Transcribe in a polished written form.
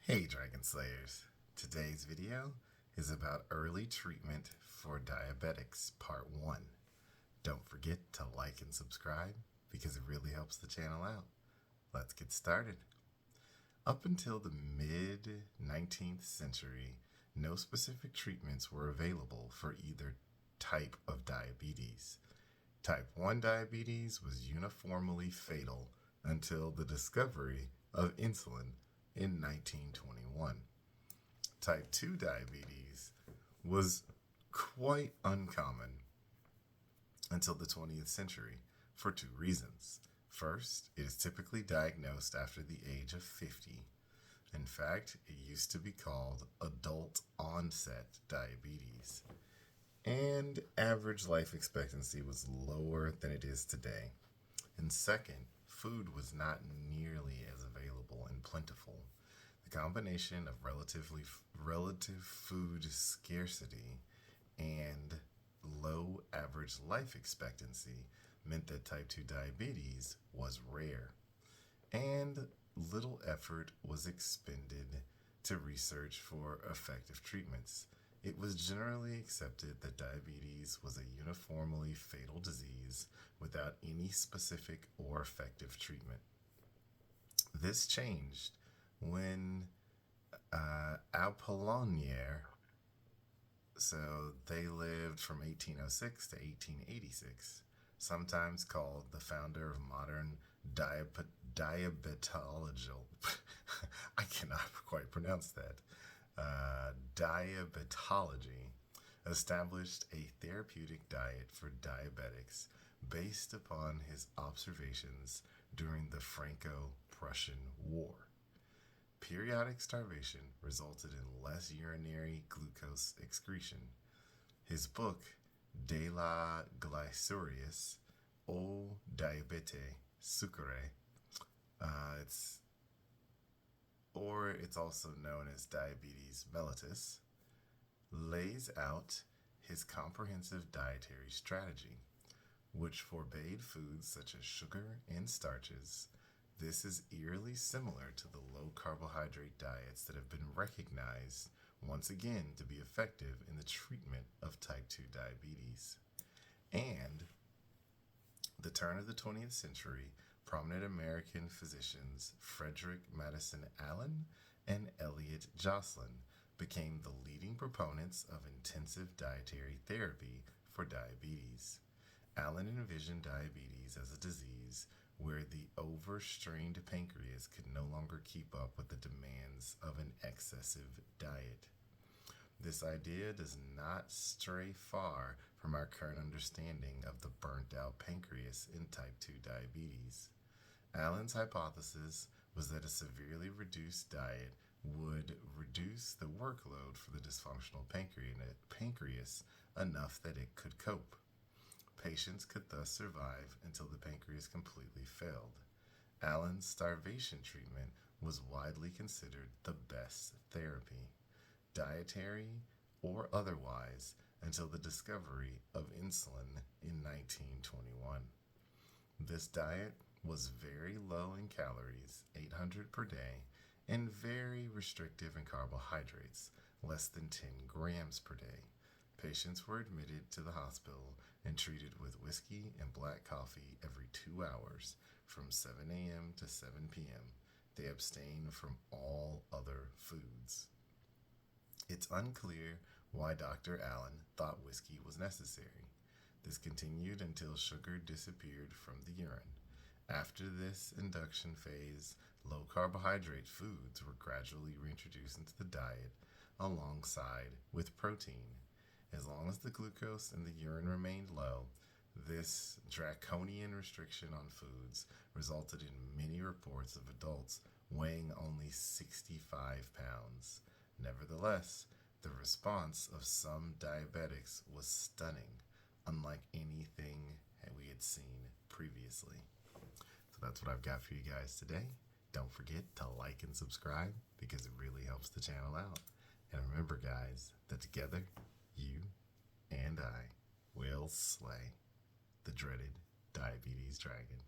Hey Dragon Slayers! Today's video is about early treatment for diabetics, part 1. Don't forget to like and subscribe because it really helps the channel out. Let's get started. Up until the mid-19th century, no specific treatments were available for either type of diabetes. Type 1 diabetes was uniformly fatal until the discovery of insulin in 1921. Type 2 diabetes was quite uncommon until the 20th century for two reasons. First, it is typically diagnosed after the age of 50. In fact, it used to be called adult-onset diabetes. And average life expectancy was lower than it is today. And second, food was not nearly as available and plentiful. The combination of relative food scarcity and low average life expectancy meant that type 2 diabetes was rare, and little effort was expended to research for effective treatments. It was generally accepted that diabetes was a uniformly fatal disease without any specific or effective treatment. This changed when Apollinaire, so they lived from 1806 to 1886, sometimes called the founder of modern diabetology. I cannot quite pronounce that. Diabetology established a therapeutic diet for diabetics based upon his observations during the Franco-Prussian War. Periodic starvation resulted in less urinary glucose excretion. His book, De la Glycosurie, au Diabète Sucré, it's also known as Diabetes Mellitus, lays out his comprehensive dietary strategy, which forbade foods such as sugar and starches. This is eerily similar to the low-carbohydrate diets that have been recognized once again to be effective in the treatment of type 2 diabetes. And the turn of the 20th century, prominent American physicians Frederick Madison Allen and Elliot Joslin became the leading proponents of intensive dietary therapy for diabetes. Allen envisioned diabetes as a disease where the overstrained pancreas could no longer keep up with the demands of an excessive diet. This idea does not stray far from our current understanding of the burnt-out pancreas in type 2 diabetes. Allen's hypothesis was that a severely reduced diet would reduce the workload for the dysfunctional pancreas enough that it could cope. Patients could thus survive until the pancreas completely failed. Allen's starvation treatment was widely considered the best therapy, dietary or otherwise, until the discovery of insulin in 1921. This diet was very low in calories, 800 per day, and very restrictive in carbohydrates, less than 10 grams per day. Patients were admitted to the hospital and treated with whiskey and black coffee every 2 hours from 7 a.m. to 7 p.m. They abstained from all other foods. It's unclear why Dr. Allen thought whiskey was necessary. This continued until sugar disappeared from the urine. After this induction phase, low-carbohydrate foods were gradually reintroduced into the diet alongside with protein. As long as the glucose in the urine remained low, this draconian restriction on foods resulted in many reports of adults weighing only 65 pounds. Nevertheless, the response of some diabetics was stunning, unlike anything we had seen previously. So that's what I've got for you guys today. Don't forget to like and subscribe because it really helps the channel out. And remember, guys, that together, you and I will slay the dreaded diabetes dragon.